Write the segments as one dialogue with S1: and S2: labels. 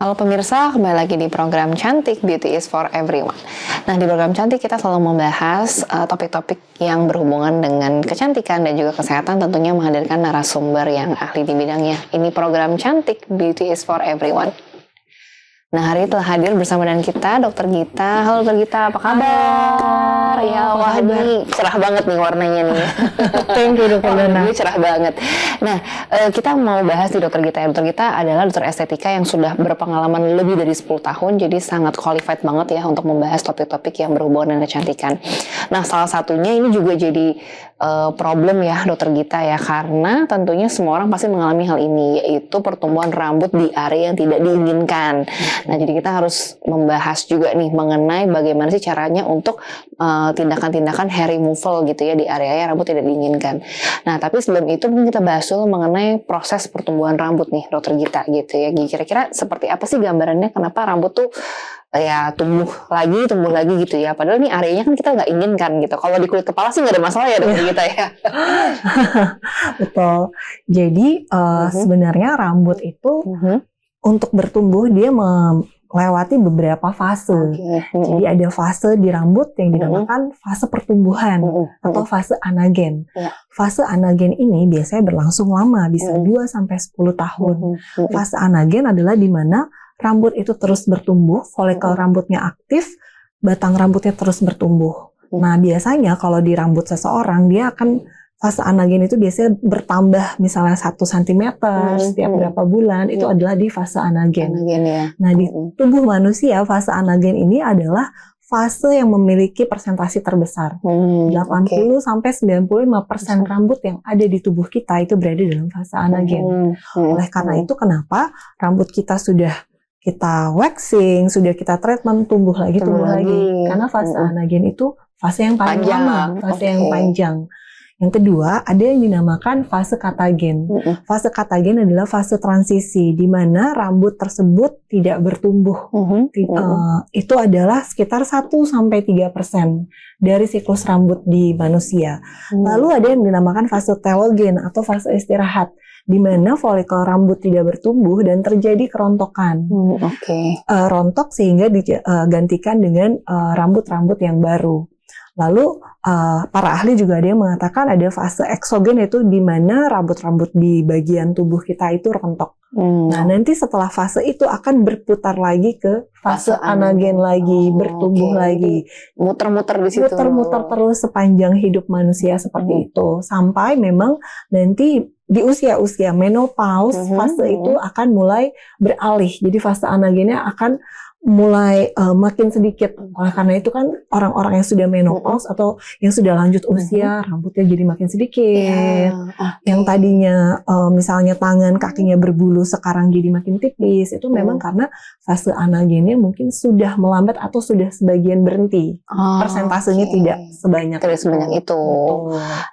S1: Halo pemirsa, kembali lagi di program Cantik Beauty is for Everyone. Nah, di program Cantik kita selalu membahas topik-topik yang berhubungan dengan kecantikan dan juga kesehatan, tentunya menghadirkan narasumber yang ahli di bidangnya. Ini program Cantik Beauty is for Everyone. Nah, hari ini telah hadir bersama dengan kita Dr. Gita. Halo Dr. Gita, apa kabar? Ya, wah ini cerah banget nih warnanya nih.
S2: Thank you Dr. Dona.
S1: Ini cerah banget. Nah, kita mau bahas di Dr. Gita. Dr. Gita adalah dokter estetika yang sudah berpengalaman lebih dari 10 tahun, jadi sangat qualified banget ya untuk membahas topik-topik yang berhubungan dengan kecantikan. Nah, salah satunya ini juga jadi problem ya Dr. Gita ya, karena tentunya semua orang pasti mengalami hal ini, yaitu pertumbuhan rambut di area yang tidak diinginkan. Nah, jadi kita harus membahas juga nih mengenai bagaimana sih caranya untuk tindakan-tindakan hair removal gitu ya di area yang rambut tidak diinginkan. Nah, tapi sebelum itu mungkin kita bahas dulu mengenai proses pertumbuhan rambut nih Dr. Gita gitu ya. Kira-kira seperti apa sih gambarannya kenapa rambut tuh ya tumbuh lagi gitu ya, padahal nih areanya kan kita nggak inginkan gitu. Kalau di kulit kepala sih nggak ada masalah ya Dr. Gita ya.
S2: Betul. Jadi sebenarnya rambut itu untuk bertumbuh dia melewati beberapa fase. Jadi ada fase di rambut yang dinamakan fase pertumbuhan atau fase anagen. Fase anagen ini biasanya berlangsung lama, bisa 2-10 tahun. Fase anagen adalah di mana rambut itu terus bertumbuh, folikel rambutnya aktif, batang rambutnya terus bertumbuh. Nah, biasanya kalau di rambut seseorang, dia akan fase anagen itu biasanya bertambah, misalnya 1 cm setiap berapa bulan, itu adalah di fase anagen. Nah, di tubuh manusia, fase anagen ini adalah fase yang memiliki persentase terbesar. 80-95% rambut yang ada di tubuh kita itu berada dalam fase anagen. Oleh karena itu, kenapa rambut kita sudah kita waxing, sudah kita treatment, tumbuh lagi. Karena fase anagen itu fase yang paling lama, fase yang panjang. Yang kedua, ada yang dinamakan fase katagen. Fase katagen adalah fase transisi, di mana rambut tersebut tidak bertumbuh. Itu adalah sekitar 1-3% dari siklus rambut di manusia. Lalu ada yang dinamakan fase telogen atau fase istirahat, di mana folikel rambut tidak bertumbuh dan terjadi kerontokan. Rontok sehingga digantikan dengan rambut-rambut yang baru. Lalu para ahli juga ada yang mengatakan ada fase eksogen, yaitu di mana rambut-rambut di bagian tubuh kita itu rontok. Nah, nanti setelah fase itu akan berputar lagi ke fase anagen lagi, bertumbuh lagi.
S1: Muter-muter di situ.
S2: Muter-muter terus sepanjang hidup manusia seperti itu. Sampai memang nanti di usia-usia menopause, fase itu akan mulai beralih. Jadi fase anagennya akan mulai makin sedikit. Oleh karena itu kan orang-orang yang sudah menopause atau yang sudah lanjut usia, rambutnya jadi makin sedikit. Yang tadinya misalnya tangan kakinya berbulu sekarang jadi makin tipis, itu memang karena fase anagennya mungkin sudah melambat atau sudah sebagian berhenti. Persentasenya tidak sebanyak
S1: itu.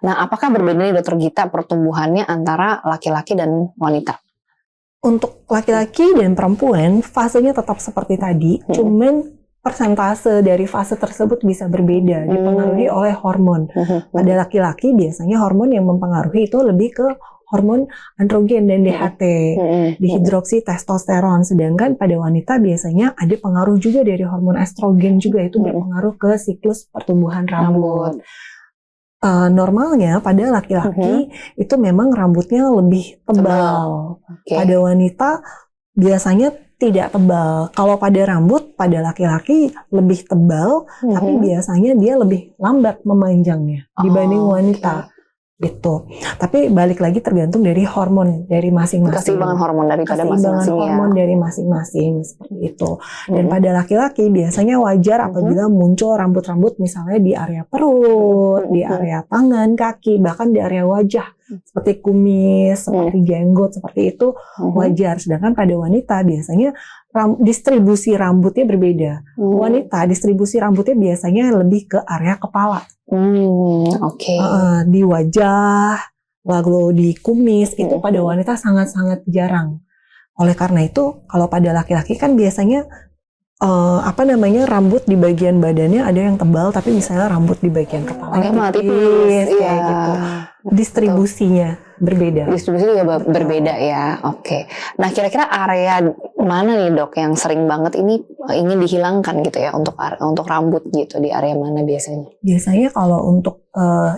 S1: Nah, apakah berbeda nih Dr. Gita pertumbuhannya antara laki-laki dan wanita?
S2: Untuk laki-laki dan perempuan, fasenya tetap seperti tadi, cuman persentase dari fase tersebut bisa berbeda, dipengaruhi oleh hormon. Pada laki-laki biasanya hormon yang mempengaruhi itu lebih ke hormon androgen dan DHT, dihidroksi testosteron. Sedangkan pada wanita biasanya ada pengaruh juga dari hormon estrogen juga, itu berpengaruh ke siklus pertumbuhan rambut. Normalnya pada laki-laki itu memang rambutnya lebih tebal. Pada wanita biasanya tidak tebal. Kalau pada rambut, pada laki-laki lebih tebal, tapi biasanya dia lebih lambat memanjangnya dibanding wanita. Gitu. Tapi balik lagi tergantung dari hormon dari masing-masing.
S1: Keseimbangan hormon daripada masing-masing
S2: hormon dari masing-masing seperti itu. Dan pada laki-laki biasanya wajar apabila muncul rambut-rambut misalnya di area perut, di area tangan, kaki, bahkan di area wajah seperti kumis, seperti jenggot, seperti itu wajar. Sedangkan pada wanita biasanya distribusi rambutnya berbeda. Wanita distribusi rambutnya biasanya lebih ke area kepala. Di wajah, lalu di kumis, itu pada wanita sangat-sangat jarang. Oleh karena itu, kalau pada laki-laki kan biasanya rambut di bagian badannya ada yang tebal, tapi misalnya rambut di bagian kepala tipis, kayak gitu. Distribusinya berbeda.
S1: Distribusi juga berbeda ya. Oke. Nah, kira-kira area mana nih dok yang sering banget ini ingin dihilangkan gitu ya untuk rambut gitu, di area mana biasanya?
S2: Biasanya kalau untuk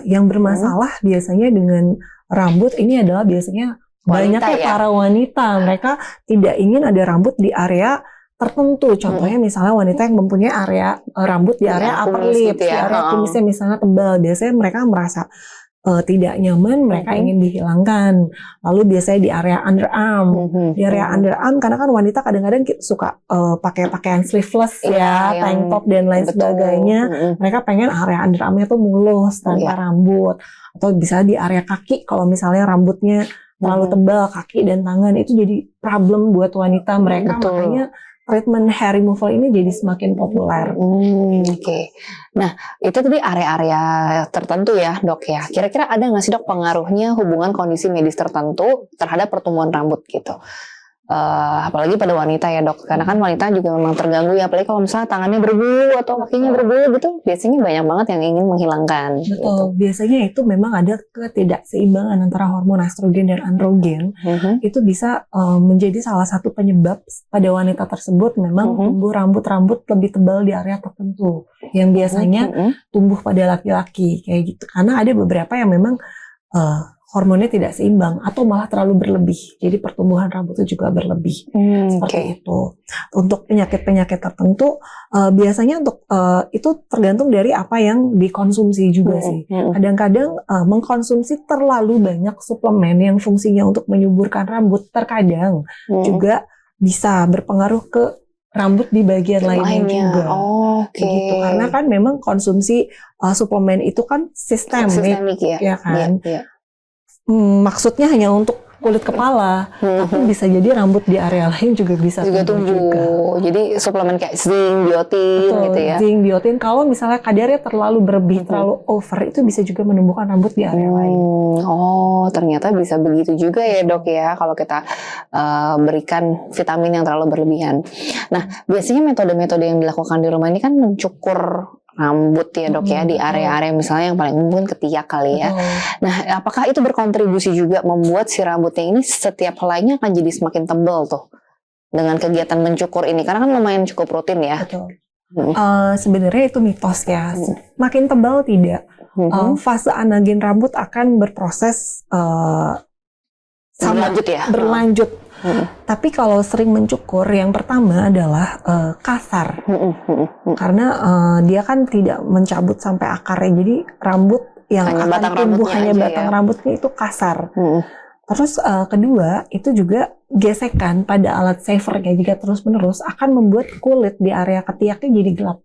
S2: yang bermasalah biasanya dengan rambut ini adalah biasanya banyaknya para wanita. Mereka tidak ingin ada rambut di area tertentu. Contohnya misalnya wanita yang mempunyai area rambut di area upper lip, gitu ya, di area kumisnya misalnya tebal. Biasanya mereka merasa tidak nyaman, mereka ingin dihilangkan. Lalu biasanya di area underarm, di area underarm karena kan wanita kadang-kadang suka pakai pakaian sleeveless tank top dan lain sebagainya. Mereka pengen area underarmnya tuh mulus tanpa rambut. Atau bisa di area kaki kalau misalnya rambutnya terlalu tebal, kaki dan tangan itu jadi problem buat wanita mereka. Makanya treatment hair removal ini jadi semakin populer.
S1: Oke. Nah, itu tadi area-area tertentu ya dok ya. Kira-kira ada nggak sih dok pengaruhnya hubungan kondisi medis tertentu terhadap pertumbuhan rambut gitu? Apalagi pada wanita ya dok, karena kan wanita juga memang terganggu ya, apalagi kalau misalnya tangannya berbulu atau kakinya berbulu gitu, biasanya banyak banget yang ingin menghilangkan.
S2: Betul,
S1: gitu.
S2: Biasanya itu memang ada ketidakseimbangan antara hormon estrogen dan androgen. Itu bisa menjadi salah satu penyebab pada wanita tersebut memang tumbuh rambut-rambut lebih tebal di area tertentu, yang biasanya tumbuh pada laki-laki kayak gitu. Karena ada beberapa yang memang hormonnya tidak seimbang atau malah terlalu berlebih. Jadi pertumbuhan rambut itu juga berlebih. Seperti itu. Untuk penyakit-penyakit tertentu biasanya untuk itu tergantung dari apa yang dikonsumsi juga sih. Kadang-kadang mengkonsumsi terlalu banyak suplemen yang fungsinya untuk menyuburkan rambut terkadang juga bisa berpengaruh ke rambut di bagian lainnya juga. Gitu. Karena kan memang konsumsi suplemen itu kan sistemik ya kan. Maksudnya hanya untuk kulit kepala, tapi bisa jadi rambut di area lain juga bisa tumbuh juga.
S1: Jadi suplemen kayak zinc, biotin gitu ya.
S2: Zinc, biotin kalau misalnya kadarnya terlalu berlebih, terlalu over, itu bisa juga menumbuhkan rambut di area lain.
S1: Ternyata bisa begitu juga ya dok ya, kalau kita berikan vitamin yang terlalu berlebihan. Nah, biasanya metode-metode yang dilakukan di rumah ini kan mencukur rambut ya dok ya, di area-area misalnya yang paling mungkin ketiak kali ya. Nah, apakah itu berkontribusi juga membuat si rambutnya ini setiap helainya akan jadi semakin tebal tuh dengan kegiatan mencukur ini? Karena kan lumayan cukup rutin ya.
S2: Betul. Sebenarnya itu mitos ya. Makin tebal tidak. Fase anagen rambut akan berproses berlanjut. Tapi kalau sering mencukur, yang pertama adalah kasar, karena dia kan tidak mencabut sampai akarnya, jadi rambut yang
S1: hanya
S2: akan tumbuh hanya batang rambutnya itu kasar. Terus kedua itu juga gesekan pada alat shavernya jika terus menerus akan membuat kulit di area ketiaknya jadi gelap.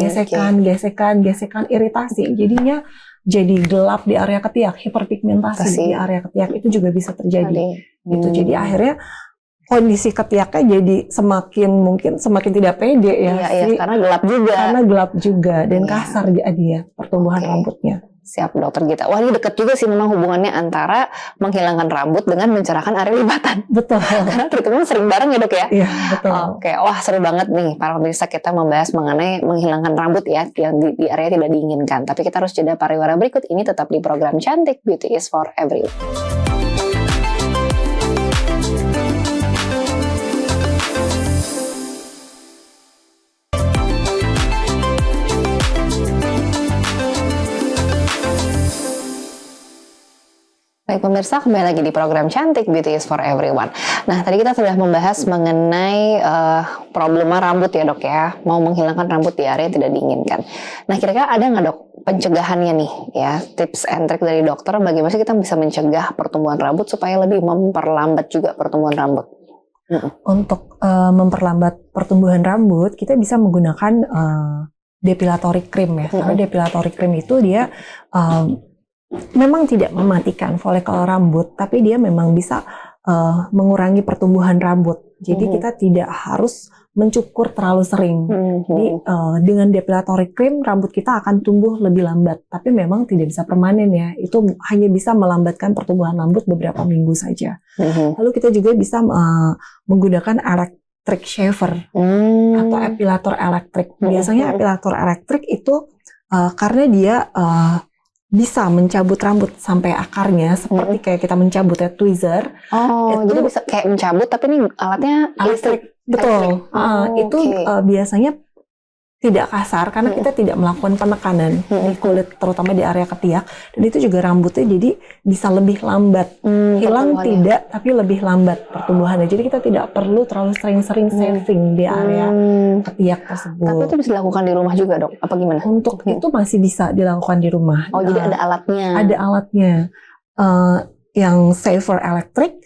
S2: Gesekan, iritasi, jadinya jadi gelap di area ketiak, hiperpigmentasi di area ketiak itu juga bisa terjadi. Gitu. Jadi akhirnya kondisi ketiaknya jadi semakin tidak pede ya. Karena gelap juga dan kasar jadi ya pertumbuhan rambutnya.
S1: Siap dokter Gita. Wah, ini deket juga sih memang hubungannya antara menghilangkan rambut dengan mencerahkan area libatan.
S2: Betul.
S1: Karena treatment sering bareng ya dok ya.
S2: Iya, betul.
S1: Oke, wah seru banget nih para pemirsa, kita membahas mengenai menghilangkan rambut ya yang di area tidak diinginkan. Tapi kita harus jeda pariwara berikut ini, tetap di program Cantik Beauty is for Everyone. Baik pemirsa, kembali lagi di program Cantik Beauty is for Everyone. Nah, tadi kita sudah membahas mengenai problema rambut ya dok ya, mau menghilangkan rambut di area yang tidak diinginkan. Nah, kira-kira ada nggak dok pencegahannya nih ya, tips and trick dari dokter bagaimana kita bisa mencegah pertumbuhan rambut supaya lebih memperlambat juga pertumbuhan rambut?
S2: Untuk memperlambat pertumbuhan rambut, kita bisa menggunakan depilatory cream ya. Karena depilatory cream itu dia memang tidak mematikan folikel rambut, tapi dia memang bisa mengurangi pertumbuhan rambut. Jadi kita tidak harus mencukur terlalu sering. Jadi dengan depilatory cream rambut kita akan tumbuh lebih lambat, tapi memang tidak bisa permanen ya. Itu hanya bisa melambatkan pertumbuhan rambut beberapa minggu saja. Lalu kita juga bisa menggunakan electric shaver atau epilator elektrik. Biasanya epilator elektrik itu karena dia bisa mencabut rambut sampai akarnya seperti kayak kita mencabut tweezer.
S1: Oh, jadi bisa kayak mencabut tapi ini alatnya listrik.
S2: Betul. Itu biasanya tidak kasar karena kita tidak melakukan penekanan di kulit, terutama di area ketiak, dan itu juga rambutnya jadi bisa lebih lambat. Hilang tidak, tapi lebih lambat pertumbuhannya. Jadi kita tidak perlu terlalu sering-sering saving di area ketiak tersebut.
S1: Tapi itu bisa dilakukan di rumah juga, Dok? Apa gimana?
S2: Untuk itu masih bisa dilakukan di rumah.
S1: Oh, jadi ada alatnya.
S2: Ada alatnya. Yang saver electric.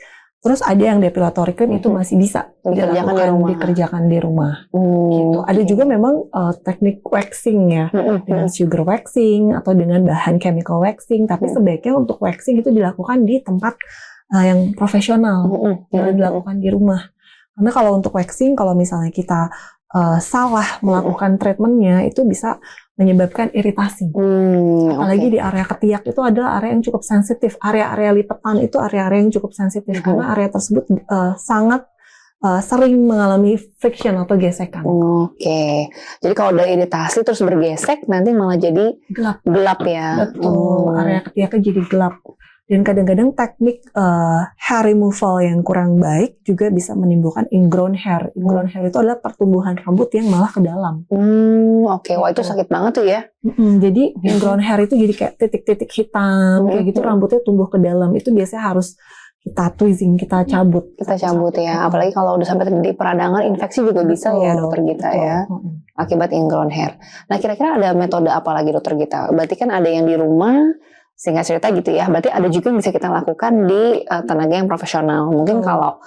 S2: Terus ada yang depilatory cream itu masih bisa dikerjakan di rumah. Gitu. Ada juga memang teknik waxing ya, dengan sugar waxing atau dengan bahan chemical waxing. Tapi sebaiknya untuk waxing itu dilakukan di tempat yang profesional, jangan dilakukan di rumah. Karena kalau untuk waxing, kalau misalnya kita salah melakukan treatmentnya, itu bisa menyebabkan iritasi. Apalagi di area ketiak itu adalah area yang cukup sensitif. Area-area lipetan itu area-area yang cukup sensitif karena area tersebut sangat sering mengalami friction atau gesekan.
S1: Oke. Jadi kalau udah iritasi terus bergesek nanti malah jadi gelap ya.
S2: Betul. Area ketiaknya jadi gelap. Dan kadang-kadang teknik hair removal yang kurang baik juga bisa menimbulkan ingrown hair. Ingrown hair itu adalah pertumbuhan rambut yang malah ke dalam.
S1: Oke. Wah, itu sakit banget tuh ya.
S2: Jadi ingrown hair itu jadi kayak titik-titik hitam kayak gitu, rambutnya tumbuh ke dalam. Itu biasanya harus kita tweezing, kita cabut.
S1: Kita cabut ya. Apalagi kalau udah sampai terjadi peradangan, infeksi juga bisa ya, Dokter Gita ya. Akibat ingrown hair. Nah, kira-kira ada metode apa lagi, Dokter Gita? Berarti kan ada yang di rumah, singkat cerita gitu ya. Berarti ada juga yang bisa kita lakukan di tenaga yang profesional. Mungkin kalau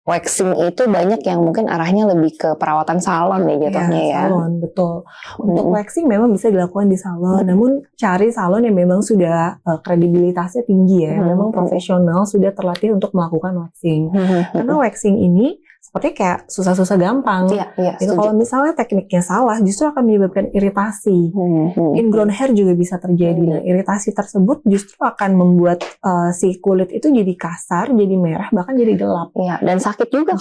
S1: waxing itu banyak yang mungkin arahnya lebih ke perawatan salon ya jatuhnya ya.
S2: Salon, betul. Untuk waxing memang bisa dilakukan di salon, namun cari salon yang memang sudah kredibilitasnya tinggi ya, memang profesional, sudah terlatih untuk melakukan waxing. Karena waxing ini seperti kayak susah-susah gampang. Itu kalau misalnya tekniknya salah, justru akan menyebabkan iritasi. Ingrown hair juga bisa terjadi. Nah, iritasi tersebut justru akan membuat si kulit itu jadi kasar, jadi merah, bahkan jadi gelap.
S1: Dan sakit juga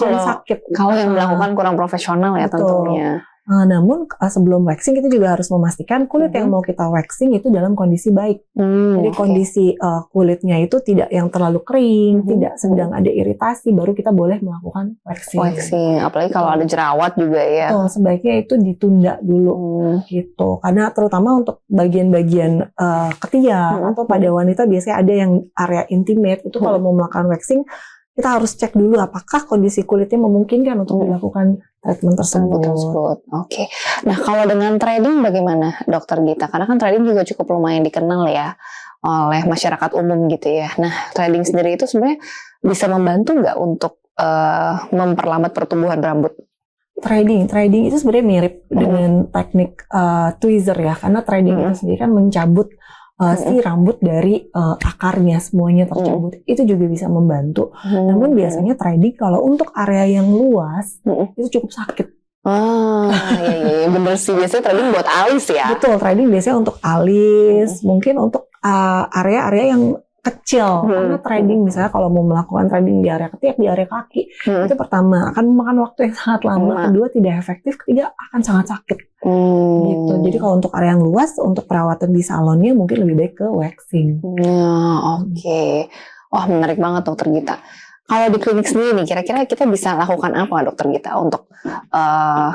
S1: kalau yang melakukan kurang profesional ya tentunya.
S2: Namun sebelum waxing kita juga harus memastikan kulit yang mau kita waxing itu dalam kondisi baik. Jadi kondisi kulitnya itu tidak yang terlalu kering, tidak sedang ada iritasi, baru kita boleh melakukan waxing.
S1: Apalagi kalau ada jerawat juga ya.
S2: Sebaiknya itu ditunda dulu gitu. Karena terutama untuk bagian-bagian ketiak atau pada wanita biasanya ada yang area intimate itu kalau mau melakukan waxing kita harus cek dulu apakah kondisi kulitnya memungkinkan untuk dilakukan treatment tersebut.
S1: Oke. Nah, kalau dengan threading bagaimana, Dokter Gita? Karena kan threading juga cukup lumayan dikenal ya oleh masyarakat umum gitu ya. Nah, threading sendiri itu sebenarnya bisa membantu nggak untuk memperlambat pertumbuhan rambut?
S2: Threading itu sebenarnya mirip dengan teknik tweezer ya, karena threading itu sendiri kan mencabut si rambut dari akarnya semuanya tercabut. Itu juga bisa membantu. Namun biasanya threading kalau untuk area yang luas itu cukup sakit.
S1: Iya, bener sih. Biasanya threading buat alis ya.
S2: Betul, threading biasanya untuk alis, mungkin untuk area-area yang kecil. Karena threading misalnya kalau mau melakukan threading di area ketiak, di area kaki, itu pertama akan memakan waktu yang sangat lama, kedua tidak efektif, ketiga akan sangat sakit. Gitu. Jadi kalau untuk area yang luas, untuk perawatan di salonnya mungkin lebih baik ke waxing.
S1: Oke. Wah, menarik banget, Dokter Gita. Kalau di klinik sendiri nih, kira-kira kita bisa lakukan apa, Dokter Gita, untuk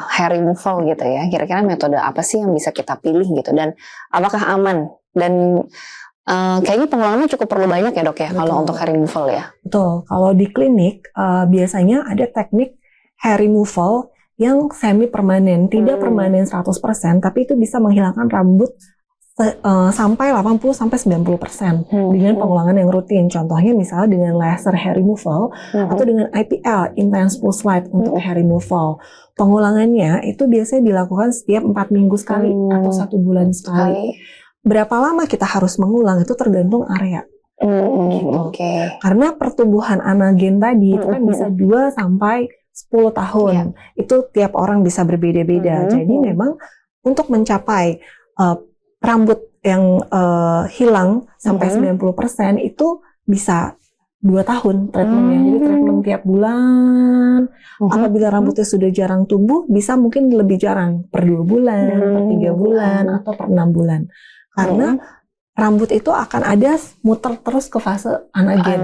S1: hair removal gitu ya? Kira-kira metode apa sih yang bisa kita pilih gitu? Dan apakah aman? Dan kayaknya pengulangannya cukup perlu banyak ya, Dok ya, kalau untuk hair removal ya?
S2: Betul. Kalau di klinik, biasanya ada teknik hair removal yang semi permanen, tidak permanen 100%, tapi itu bisa menghilangkan rambut sampai 80-90% dengan pengulangan yang rutin. Contohnya misalnya dengan laser hair removal atau dengan IPL, Intense Pulse Light untuk hair removal. Pengulangannya itu biasanya dilakukan setiap 4 minggu sekali atau 1 bulan sekali. Berapa lama kita harus mengulang itu tergantung area. Gitu. Karena pertumbuhan anagen tadi itu kan bisa 2 sampai 10 tahun. Itu tiap orang bisa berbeda-beda. Jadi memang untuk mencapai rambut yang hilang sampai 90% itu bisa 2 tahun treatmentnya. Jadi treatment tiap bulan. Apabila rambutnya sudah jarang tumbuh, bisa mungkin lebih jarang. Per 2 bulan, per 3 bulan, atau per 6 bulan. Karena rambut itu akan ada muter terus ke fase anagen.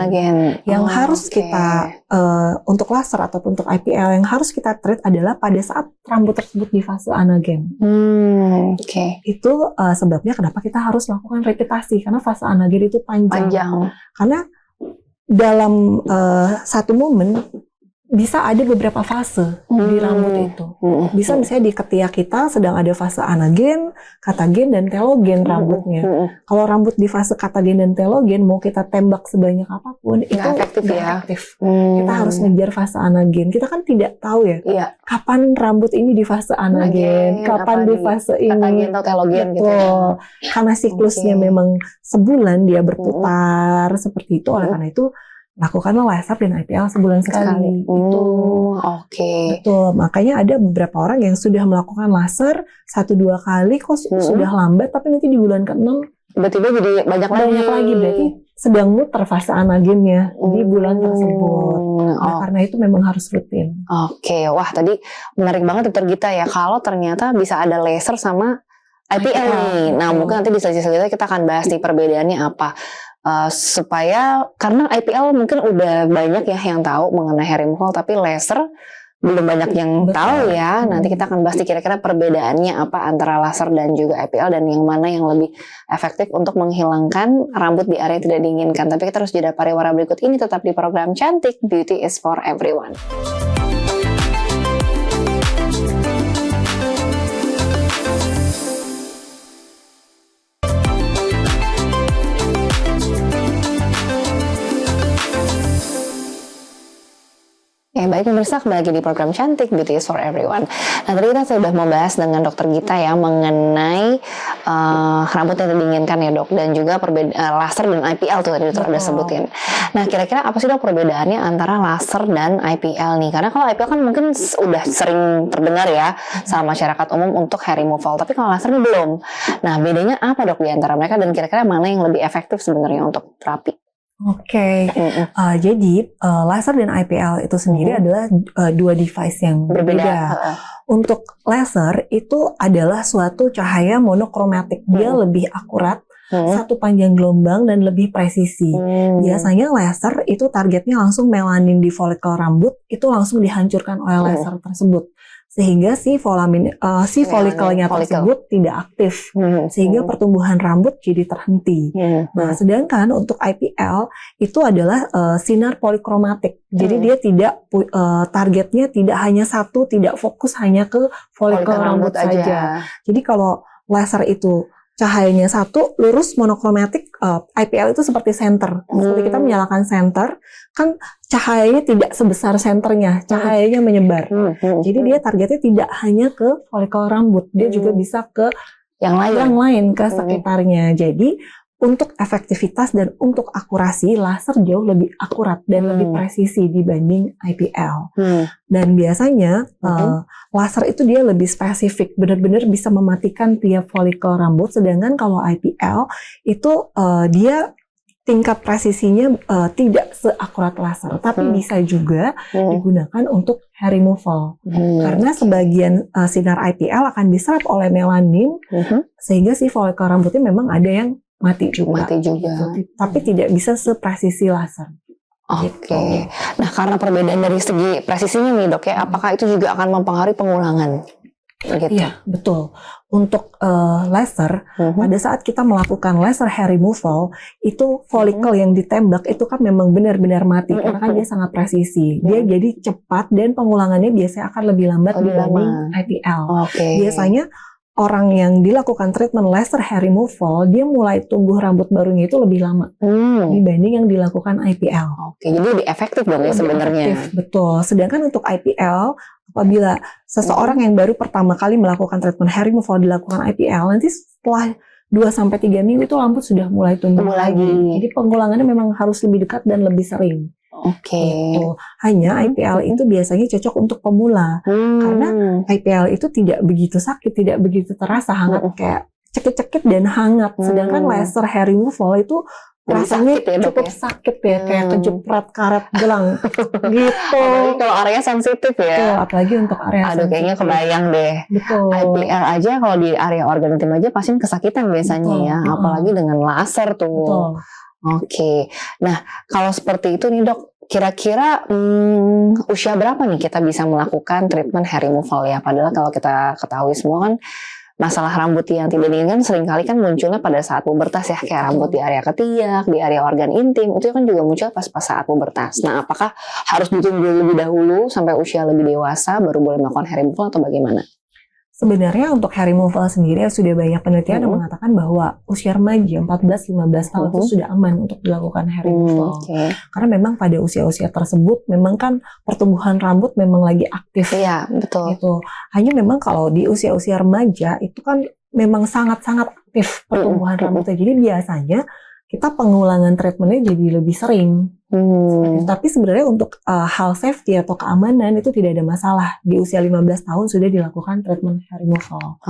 S2: Yang harus kita untuk laser ataupun untuk IPL yang harus kita treat adalah pada saat rambut tersebut di fase anagen. Itu sebabnya kenapa kita harus lakukan repitasi, karena fase anagen itu panjang. Karena dalam satu momen bisa ada beberapa fase di rambut itu. Bisa misalnya di ketiak kita sedang ada fase anagen, katagen, dan telogen rambutnya. Kalau rambut di fase katagen dan telogen mau kita tembak sebanyak apapun itu efektif. Kita harus ngejar fase anagen. Kita kan tidak tahu ya kapan rambut ini di fase anagen, kapan di fase ini
S1: katagen atau telogen gitu ya.
S2: Karena siklusnya memang sebulan dia berputar seperti itu. Oleh karena itu lakukanlah laser dan IPL sebulan sekali. Betul. Makanya ada beberapa orang yang sudah melakukan laser 1-2 kali kok sudah lambat, tapi nanti di bulan ke-6
S1: tiba-tiba jadi banyak lagi.
S2: Berarti sedang muter fase anagennya di bulan tersebut. Nah, karena itu memang harus rutin.
S1: Wah tadi menarik banget Dokter Gita ya, kalau ternyata bisa ada laser sama IPL nih. Nah mungkin nanti di sesi selanjutnya kita akan bahas nih perbedaannya apa. Supaya karena IPL mungkin udah banyak ya yang tahu mengenai hair removal, tapi laser belum banyak yang tahu ya. Nanti kita akan bahas kira-kira perbedaannya apa antara laser dan juga IPL, dan yang mana yang lebih efektif untuk menghilangkan rambut di area yang tidak diinginkan. Tapi kita harus jeda pariwara berikut ini, tetap di program Cantik Beauty is for Everyone. Baik pemirsa, kembali lagi di program Cantik Beauty is for Everyone. Nah tadi kita sudah membahas dengan Dokter Gita ya mengenai rambut yang diinginkan ya dok, dan juga laser dan IPL tuh tadi dokter ada sebutin. Nah kira-kira apa sih dok perbedaannya antara laser dan IPL nih? Karena kalau IPL kan mungkin udah sering terdengar ya sama masyarakat umum untuk hair removal, tapi kalau laser ini belum. Nah bedanya apa dok di antara mereka, dan kira-kira mana yang lebih efektif sebenarnya untuk terapi?
S2: Jadi laser dan IPL itu sendiri adalah dua device yang berbeda. Untuk laser itu adalah suatu cahaya monokromatik, dia lebih akurat, satu panjang gelombang dan lebih presisi. Biasanya laser itu targetnya langsung melanin di folikel rambut, itu langsung dihancurkan oleh laser tersebut. Sehingga si folikelnya tersebut tidak aktif, sehingga pertumbuhan rambut jadi terhenti. Nah, sedangkan untuk IPL itu adalah sinar polikromatik. Jadi dia tidak targetnya tidak hanya satu, tidak fokus hanya ke folikel rambut saja. Jadi kalau laser itu cahayanya satu, lurus, monokromatik, IPL itu seperti senter. Seperti kita menyalakan senter, kan cahayanya tidak sebesar senternya, cahayanya menyebar. Jadi dia targetnya tidak hanya ke folikel rambut, dia juga bisa ke yang lain ke sekitarnya. Jadi untuk efektivitas dan untuk akurasi, laser jauh lebih akurat dan lebih presisi dibanding IPL. Dan biasanya laser itu dia lebih spesifik, benar-benar bisa mematikan tiap folikel rambut. Sedangkan kalau IPL itu dia tingkat presisinya tidak seakurat laser, tapi bisa juga digunakan untuk hair removal. Karena sebagian sinar IPL akan diserap oleh melanin, sehingga si folikel rambutnya memang ada yang mati juga. Gitu. Tapi tidak bisa sepresisi laser.
S1: Gitu. Nah karena perbedaan dari segi presisinya nih dok ya, apakah itu juga akan mempengaruhi pengulangan? Gitu.
S2: Iya betul. Untuk laser, pada saat kita melakukan laser hair removal, itu folikel yang ditembak itu kan memang benar-benar mati, karena kan dia sangat presisi. Dia jadi cepat dan pengulangannya biasanya akan lebih lambat dibanding IPL. Biasanya orang yang dilakukan treatment laser hair removal, dia mulai tumbuh rambut barunya itu lebih lama dibanding yang dilakukan IPL.
S1: Jadi lebih efektif dong ya sebenarnya.
S2: Betul. Sedangkan untuk IPL, apabila seseorang yang baru pertama kali melakukan treatment hair removal dilakukan IPL, nanti setelah 2-3 minggu itu rambut sudah mulai tumbuh lagi. Jadi pengulangannya memang harus lebih dekat dan lebih sering. Gitu. Hanya IPL itu biasanya cocok untuk pemula, karena IPL itu tidak begitu sakit, tidak begitu terasa hangat, kayak cekit-cekit dan hangat. Sedangkan laser hair removal itu rasanya
S1: sakit ya, Dok,
S2: cukup
S1: ya?
S2: sakit ya, kayak kejepret karet gelang gitu.
S1: Apalagi kalau area sensitif
S2: Betul,
S1: ya.
S2: apalagi untuk area
S1: Aduh, kayaknya
S2: sensitif.
S1: kebayang deh.
S2: Betul.
S1: IPL aja kalau di area organ intim aja pasti kesakitan biasanya
S2: Betul,
S1: ya, apalagi dengan laser tuh.
S2: Betul.
S1: Oke, nah kalau seperti itu nih Dok, kira-kira usia berapa nih kita bisa melakukan treatment hair removal ya? Padahal kalau kita ketahui semua kan masalah rambut yang tidak diinginkan seringkali kan munculnya pada saat pubertas ya, kayak rambut di area ketiak, di area organ intim, itu kan juga muncul pas saat pubertas. Nah, apakah harus ditunggu lebih dahulu sampai usia lebih dewasa baru boleh melakukan hair removal atau bagaimana?
S2: Sebenarnya untuk hair removal sendiri sudah banyak penelitian yang mengatakan bahwa usia remaja 14-15 tahun itu sudah aman untuk dilakukan hair removal. Karena memang pada usia-usia tersebut memang kan pertumbuhan rambut memang lagi aktif.
S1: Iya, betul.
S2: Gitu. Hanya memang kalau di usia-usia remaja itu kan memang sangat-sangat aktif pertumbuhan rambutnya. Jadi biasanya kita pengulangan treatmentnya jadi lebih sering. Tapi sebenarnya untuk hal safety atau keamanan itu tidak ada masalah. Di usia 15 tahun sudah dilakukan treatment hair removal.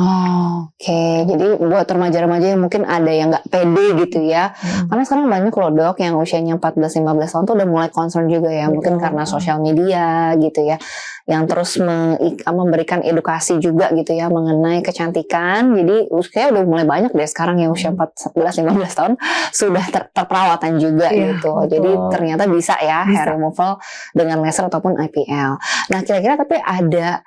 S1: Oke. Jadi buat remaja-remaja yang mungkin ada yang nggak pede gitu ya. Karena sekarang banyak loh Dok yang usianya 14-15 tahun tuh udah mulai concern juga ya.
S2: Betul.
S1: Mungkin karena sosial media gitu ya. Yang terus memberikan edukasi juga gitu ya mengenai kecantikan. Jadi kayak udah mulai banyak deh sekarang yang usia 14-15 tahun sudah terperawatan juga gitu.
S2: Betul.
S1: Jadi ternyata bisa ya hair removal dengan laser ataupun IPL. Nah kira-kira tapi ada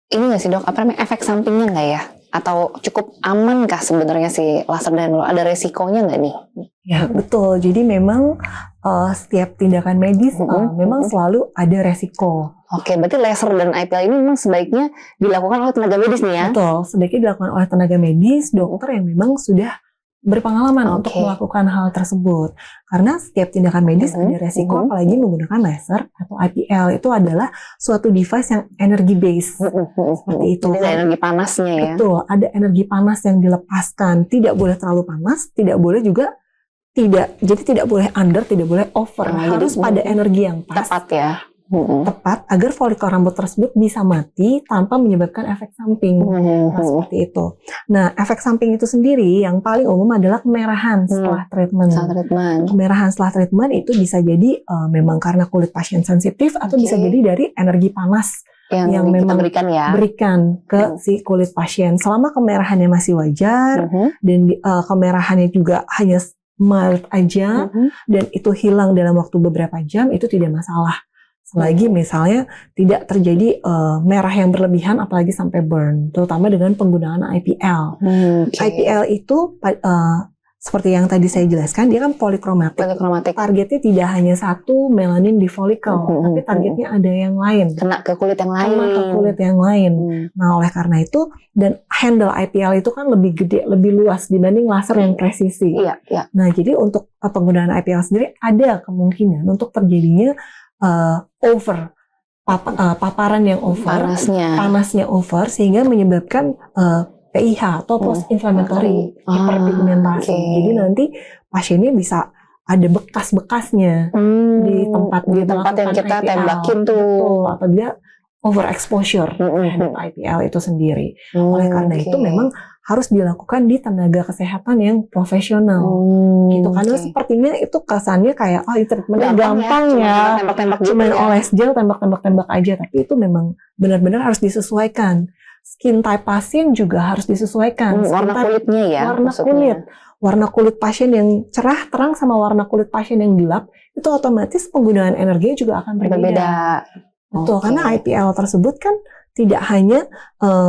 S1: ini nggak sih Dok, apa namanya efek sampingnya nggak ya? Atau cukup aman kah sebenarnya si laser dan ada resikonya nggak nih?
S2: Ya betul. Jadi memang setiap tindakan medis memang selalu ada resiko.
S1: Oke, berarti laser dan IPL ini memang sebaiknya dilakukan oleh tenaga medis nih ya?
S2: Betul, sebaiknya dilakukan oleh tenaga medis, dokter yang memang sudah berpengalaman untuk melakukan hal tersebut. Karena setiap tindakan medis ada resiko, apalagi menggunakan laser atau IPL itu adalah suatu device yang energi based. Seperti itu.
S1: Jadi ada energi panasnya ya?
S2: Betul, ada energi panas yang dilepaskan. Tidak boleh terlalu panas, tidak boleh juga tidak boleh under, tidak boleh over. Harus pada energi yang pas.
S1: Tepat ya?
S2: Tepat agar folikel rambut tersebut bisa mati tanpa menyebabkan efek samping. Nah, seperti itu. Nah, efek samping itu sendiri yang paling umum adalah kemerahan setelah treatment. Kemerahan setelah treatment itu bisa jadi memang karena kulit pasien sensitif atau bisa jadi dari energi panas yang memang berikan ke si kulit pasien. Selama kemerahannya masih wajar dan kemerahannya juga hanya mild aja dan itu hilang dalam waktu beberapa jam, itu tidak masalah. Selagi misalnya tidak terjadi merah yang berlebihan apalagi sampai burn, terutama dengan penggunaan IPL. IPL itu seperti yang tadi saya jelaskan, dia kan polikromatik. Targetnya tidak hanya satu melanin di folikel, tapi targetnya ada yang lain.
S1: Kena ke kulit yang lain.
S2: Nah, oleh karena itu, dan handle IPL itu kan lebih gede, lebih luas dibanding laser yang presisi. Nah, jadi untuk penggunaan IPL sendiri ada kemungkinan untuk terjadinya paparan yang over, panasnya over sehingga menyebabkan PIH atau post-inflammatory hyperpigmentasi. Jadi nanti pasiennya bisa ada bekas-bekasnya di tempat
S1: yang kita
S2: IPL.
S1: tembakin tuh.
S2: Betul, atau dia overexposure terhadap IPL itu sendiri. Oleh karena itu memang harus dilakukan di tenaga kesehatan yang profesional. Gitu. Karena sepertinya itu kesannya kayak treatmentnya gampang ya. Cuma oles gel, tembak-tembak aja. Tapi itu memang benar-benar harus disesuaikan. Skin type pasien juga harus disesuaikan.
S1: Warna kulitnya ya.
S2: Warna kulit pasien yang cerah terang sama warna kulit pasien yang gelap itu otomatis penggunaan energinya juga akan berbeda. Betul, karena IPL tersebut kan tidak hanya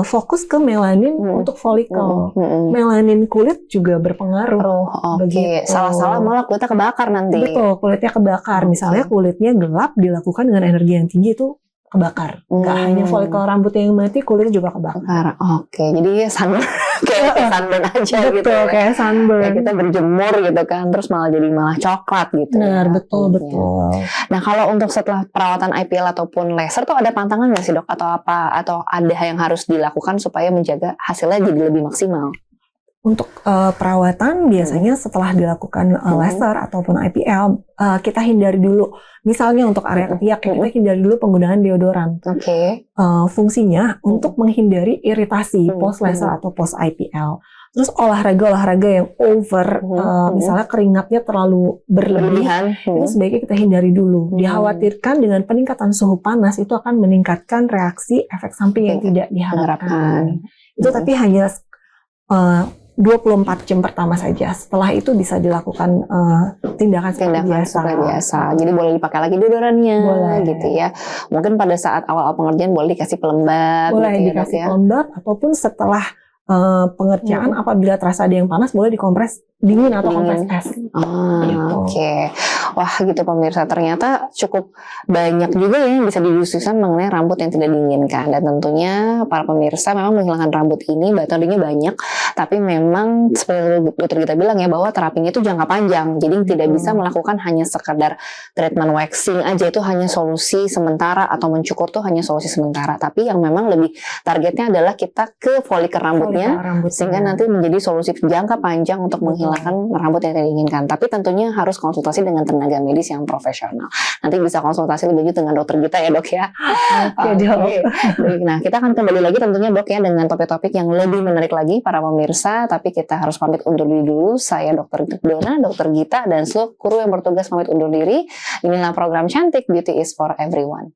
S2: fokus ke melanin untuk folikel. Melanin kulit juga berpengaruh.
S1: Salah-salah malah kulitnya kebakar nanti.
S2: Betul, kulitnya kebakar. Misalnya kulitnya gelap dilakukan dengan energi yang tinggi itu kebakar. Nggak hanya folikel rambutnya yang mati, kulitnya juga kebakar.
S1: Jadi sunburn kayak sunburn aja.
S2: Betul,
S1: gitu.
S2: Kayak sunburn.
S1: Kayak kita berjemur gitu kan, terus malah coklat gitu.
S2: Benar, betul.
S1: Nah, kalau untuk setelah perawatan IPL ataupun laser tuh ada pantangan nggak sih Dok? Atau ada yang harus dilakukan supaya menjaga hasilnya jadi lebih maksimal?
S2: Untuk perawatan biasanya setelah dilakukan laser ataupun IPL, kita hindari dulu. Misalnya untuk area ketiak, kita hindari dulu penggunaan deodoran. Fungsinya untuk menghindari iritasi post laser atau post IPL. Terus olahraga yang over, misalnya keringatnya terlalu berlebihan, itu sebaiknya kita hindari dulu. Dikhawatirkan dengan peningkatan suhu panas itu akan meningkatkan reaksi efek samping yang tidak diharapkan. Itu tapi hanya 24 jam pertama saja. Setelah itu bisa dilakukan tindakan seperti biasa.
S1: Jadi boleh dipakai lagi deodorannya, gitu ya. Mungkin pada saat awal pengerjaan boleh dikasih pelembab,
S2: boleh
S1: gitu
S2: dikasih
S1: ya,
S2: pelembab, ataupun setelah pengerjaan apabila terasa ada yang panas boleh dikompres dingin atau kompres es.
S1: Gitu. Oke. Wah gitu pemirsa, ternyata cukup banyak juga yang bisa didiskusikan mengenai rambut yang tidak diinginkan. Dan tentunya para pemirsa memang menghilangkan rambut ini metodenya banyak, tapi memang seperti dokter kita bilang ya, bahwa terapinya itu jangka panjang. Jadi tidak bisa melakukan hanya sekedar treatment waxing aja, itu hanya solusi sementara, atau mencukur tuh hanya solusi sementara. Tapi yang memang lebih targetnya adalah kita ke folikel rambutnya, sehingga nanti menjadi solusi jangka panjang untuk menghilangkan rambut yang tidak diinginkan. Tapi tentunya harus konsultasi dengan tenaga medis yang profesional. Nanti bisa konsultasi lebih lanjut dengan dokter kita ya dok ya.
S2: Oke.
S1: Nah kita akan kembali lagi tentunya dok ya dengan topik-topik yang lebih menarik lagi para pemirsa. Tapi kita harus pamit undur diri dulu. Saya dokter Dona, dokter Gita, dan seluruh kru yang bertugas pamit undur diri. Inilah program Cantik Beauty is for Everyone.